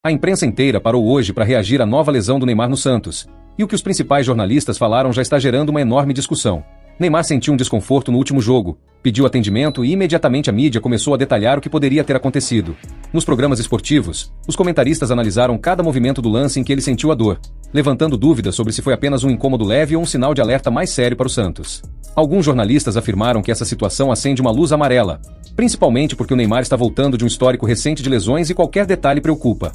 A imprensa inteira parou hoje para reagir à nova lesão do Neymar no Santos. E o que os principais jornalistas falaram já está gerando uma enorme discussão. Neymar sentiu um desconforto no último jogo, pediu atendimento e imediatamente a mídia começou a detalhar o que poderia ter acontecido. Nos programas esportivos, os comentaristas analisaram cada movimento do lance em que ele sentiu a dor, levantando dúvidas sobre se foi apenas um incômodo leve ou um sinal de alerta mais sério para o Santos. Alguns jornalistas afirmaram que essa situação acende uma luz amarela, principalmente porque o Neymar está voltando de um histórico recente de lesões e qualquer detalhe preocupa.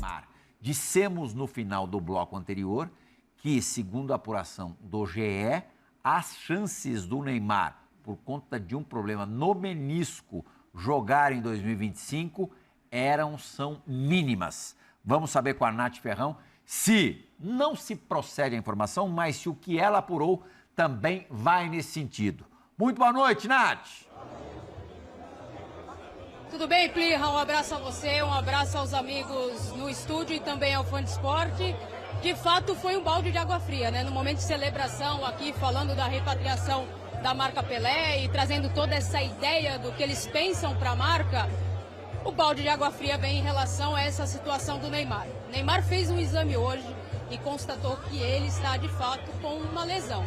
Dissemos no final do bloco anterior que, segundo a apuração do GE, as chances do Neymar, por conta de um problema no menisco, jogar em 2025 são mínimas. Vamos saber com a Nath Ferrão se não se procede a informação, mas se o que ela apurou também vai nesse sentido. Muito boa noite, Nath! Tudo bem, Plirra? Um abraço a você, um abraço aos amigos no estúdio e também ao fã de esporte. De fato, foi um balde de água fria, né? No momento de celebração aqui, falando da repatriação da marca Pelé e trazendo toda essa ideia do que eles pensam para a marca, o balde de água fria vem em relação a essa situação do Neymar. Neymar fez um exame hoje e constatou que ele está, de fato, com uma lesão.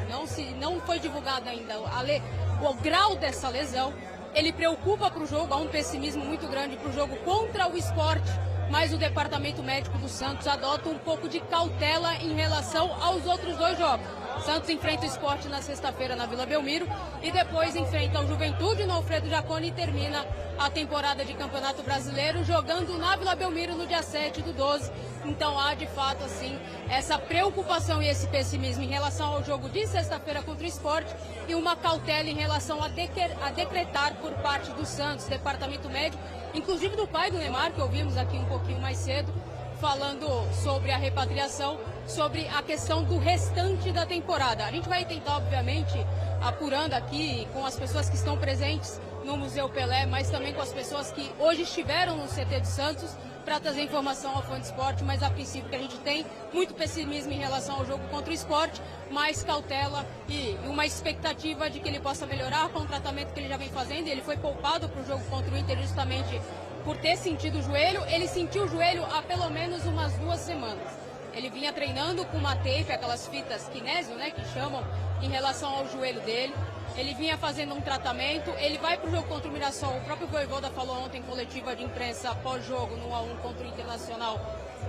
Não foi divulgado ainda o grau dessa lesão. Ele preocupa para o jogo, há um pessimismo muito grande para o jogo contra o Sport, mas o departamento médico do Santos adota um pouco de cautela em relação aos outros dois jogos. Santos enfrenta o Sport na sexta-feira na Vila Belmiro e depois enfrenta o Juventude no Alfredo Jaconi e termina a temporada de Campeonato Brasileiro jogando na Vila Belmiro no dia 7/12. Então há de fato assim essa preocupação e esse pessimismo em relação ao jogo de sexta-feira contra o Sport e uma cautela em relação a decretar por parte do Santos, departamento médico, inclusive do pai do Neymar, que ouvimos aqui um pouquinho mais cedo, falando sobre a repatriação, sobre a questão do restante da temporada. A gente vai tentar, obviamente, apurando aqui com as pessoas que estão presentes no Museu Pelé, mas também com as pessoas que hoje estiveram no CT de Santos, para trazer informação ao fã de esporte, mas a princípio que a gente tem muito pessimismo em relação ao jogo contra o Sport, mais cautela e uma expectativa de que ele possa melhorar com o tratamento que ele já vem fazendo. Ele foi poupado para o jogo contra o Inter justamente por ter sentido o joelho. Ele sentiu o joelho há pelo menos umas 2 semanas. Ele vinha treinando com uma tape, aquelas fitas kinésio, né, que chamam, em relação ao joelho dele. Ele vinha fazendo um tratamento, ele vai para o jogo contra o Mirassol. O próprio Vojvoda falou ontem em coletiva de imprensa pós-jogo, no 1-1 contra o Internacional,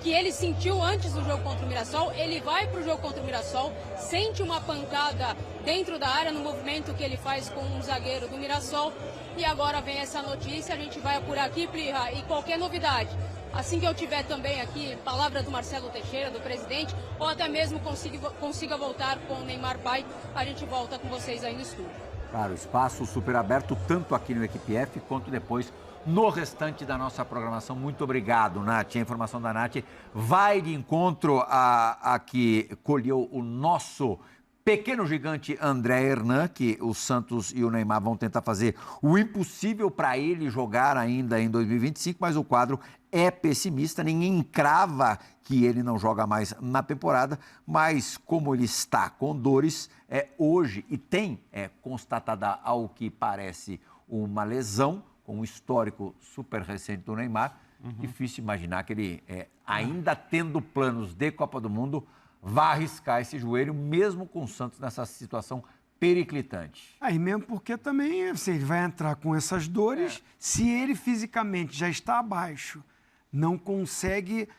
que ele sentiu antes do jogo contra o Mirassol. Ele vai para o jogo contra o Mirassol, sente uma pancada dentro da área, no movimento que ele faz com um zagueiro do Mirassol. E agora vem essa notícia, a gente vai apurar aqui, Plirra, e qualquer novidade. Assim que eu tiver também aqui palavra do Marcelo Teixeira, do presidente, ou até mesmo consiga voltar com o Neymar pai, a gente volta com vocês aí no estúdio. Claro, espaço super aberto, tanto aqui no Equipe F, quanto depois no restante da nossa programação. Muito obrigado, Nath. A informação da Nath vai de encontro a que colheu o nosso pequeno gigante André Hernan, que o Santos e o Neymar vão tentar fazer o impossível para ele jogar ainda em 2025, mas o quadro é pessimista, ninguém crava que ele não joga mais na temporada, mas como ele está com dores hoje e tem constatada ao que parece uma lesão, com um histórico super recente do Neymar, difícil imaginar que ele, ainda tendo planos de Copa do Mundo, vá arriscar esse joelho, mesmo com o Santos nessa situação periclitante. Aí mesmo porque também assim, ele vai entrar com essas dores, se ele fisicamente já está abaixo, não consegue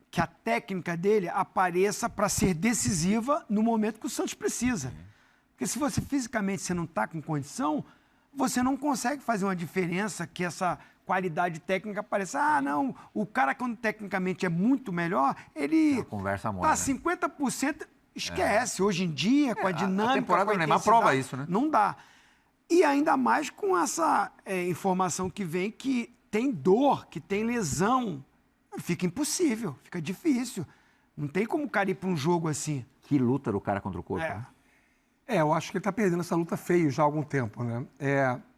que a técnica dele apareça para ser decisiva no momento que o Santos precisa. Porque se você fisicamente você não está com condição, você não consegue fazer uma diferença que essa qualidade técnica apareça. Ah, não, o cara quando tecnicamente é muito melhor, ele conversa tá 50%, esquece. Hoje em dia, com a dinâmica, a temporada do Neymar prova isso, né? Não dá. E ainda mais com essa informação que vem que tem dor, que tem lesão, fica impossível, fica difícil. Não tem como o cara ir para um jogo assim. Que luta do cara contra o corpo, né? Eu acho que ele está perdendo essa luta feio já há algum tempo, né?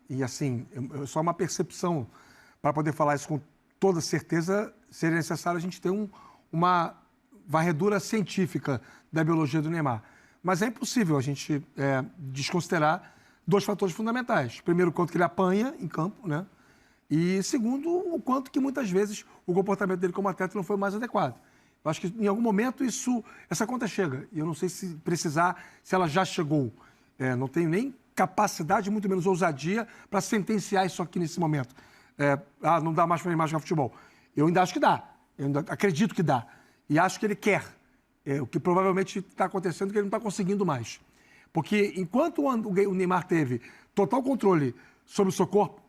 E assim, só uma percepção, para poder falar isso com toda certeza, seria necessário a gente ter uma varredura científica da biologia do Neymar. Mas é impossível a gente desconsiderar 2 fatores fundamentais. Primeiro, quanto que ele apanha em campo, né? E segundo, o quanto que muitas vezes o comportamento dele como atleta não foi o mais adequado. Eu acho que em algum momento essa conta chega. E eu não sei se precisar, se ela já chegou. Não tenho nem capacidade, muito menos ousadia, para sentenciar isso aqui nesse momento. Não dá mais para o Neymar jogar futebol. Eu ainda acho que dá. Eu ainda acredito que dá. E acho que ele quer. O que provavelmente está acontecendo é que ele não está conseguindo mais. Porque enquanto o Neymar teve total controle sobre o seu corpo,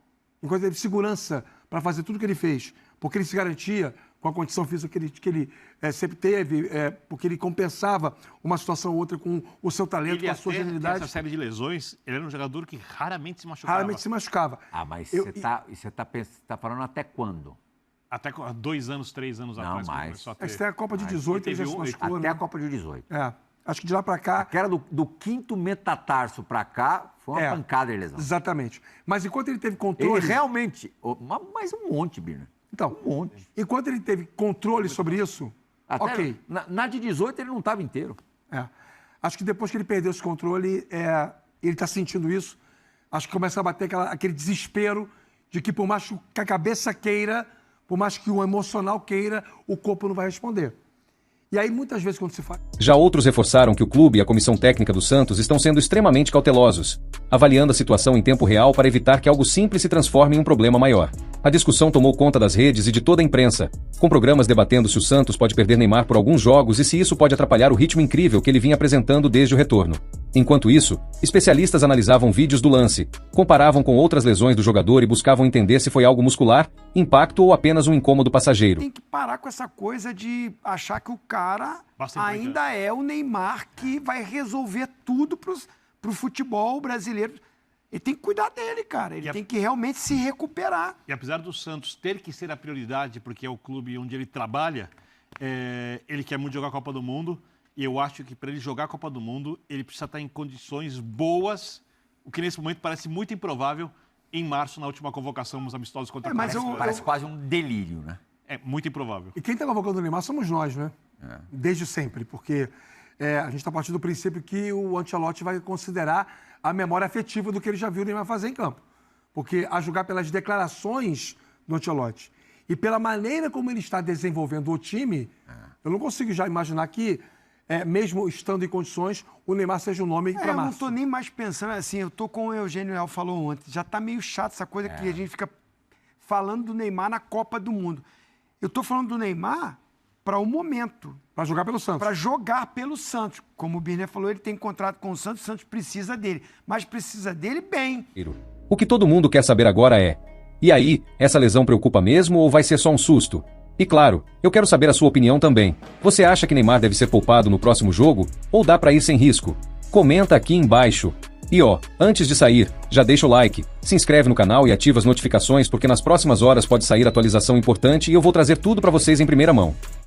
enquanto teve segurança para fazer tudo o que ele fez, porque ele se garantia com a condição física que ele sempre teve, porque ele compensava uma situação ou outra com o seu talento, com a sua genialidade. Essa série de lesões, ele era um jogador que raramente se machucava. Mas você está falando até quando? Até 2 anos, 3 anos atrás. Não, mais. Tem a Copa de 18, ele já se machucou, até a Copa de 18. Acho que de lá para cá... Aquela do quinto metatarso para cá foi uma pancada de lesão. Exatamente. Mas enquanto ele teve controle... Ele realmente... Mas um monte, Birner. Então, um monte. Enquanto ele teve controle sobre isso, ok. Na de 18 ele não estava inteiro. Acho que depois que ele perdeu esse controle, ele está sentindo isso. Acho que começa a bater aquele desespero de que por mais que a cabeça queira, por mais que o emocional queira, o corpo não vai responder. E aí, muitas vezes, quando se faz... Já outros reforçaram que o clube e a comissão técnica do Santos estão sendo extremamente cautelosos, avaliando a situação em tempo real para evitar que algo simples se transforme em um problema maior. A discussão tomou conta das redes e de toda a imprensa, com programas debatendo se o Santos pode perder Neymar por alguns jogos e se isso pode atrapalhar o ritmo incrível que ele vinha apresentando desde o retorno. Enquanto isso, especialistas analisavam vídeos do lance, comparavam com outras lesões do jogador e buscavam entender se foi algo muscular, impacto ou apenas um incômodo passageiro. Tem que parar com essa coisa de achar que o cara ainda é o Neymar que vai resolver tudo pro futebol brasileiro. Ele tem que cuidar dele, cara. Ele tem que realmente se recuperar. E apesar do Santos ter que ser a prioridade, porque é o clube onde ele trabalha, ele quer muito jogar a Copa do Mundo. E eu acho que para ele jogar a Copa do Mundo, ele precisa estar em condições boas, o que nesse momento parece muito improvável, em março, na última convocação, nos amistosos contra a França. Parece quase um delírio, né? É muito improvável. E quem está convocando o Neymar somos nós, né? Desde sempre, porque a gente está partindo do princípio que o Ancelotti vai considerar a memória afetiva do que ele já viu o Neymar fazer em campo. Porque a julgar pelas declarações do Ancelotti e pela maneira como ele está desenvolvendo o time, eu não consigo já imaginar que, mesmo estando em condições, o Neymar seja o nome para março. Eu não estou nem mais pensando assim, eu estou com o Eugênio Leal falou ontem, já está meio chato essa coisa que a gente fica falando do Neymar na Copa do Mundo. Eu estou falando do Neymar para o momento. Para jogar pelo Santos. Para jogar pelo Santos. Como o Birner falou, ele tem contrato com o Santos precisa dele. Mas precisa dele bem. O que todo mundo quer saber agora é: e aí, essa lesão preocupa mesmo ou vai ser só um susto? E claro, eu quero saber a sua opinião também. Você acha que Neymar deve ser poupado no próximo jogo? Ou dá para ir sem risco? Comenta aqui embaixo. E antes de sair, já deixa o like, se inscreve no canal e ativa as notificações porque nas próximas horas pode sair atualização importante e eu vou trazer tudo para vocês em primeira mão.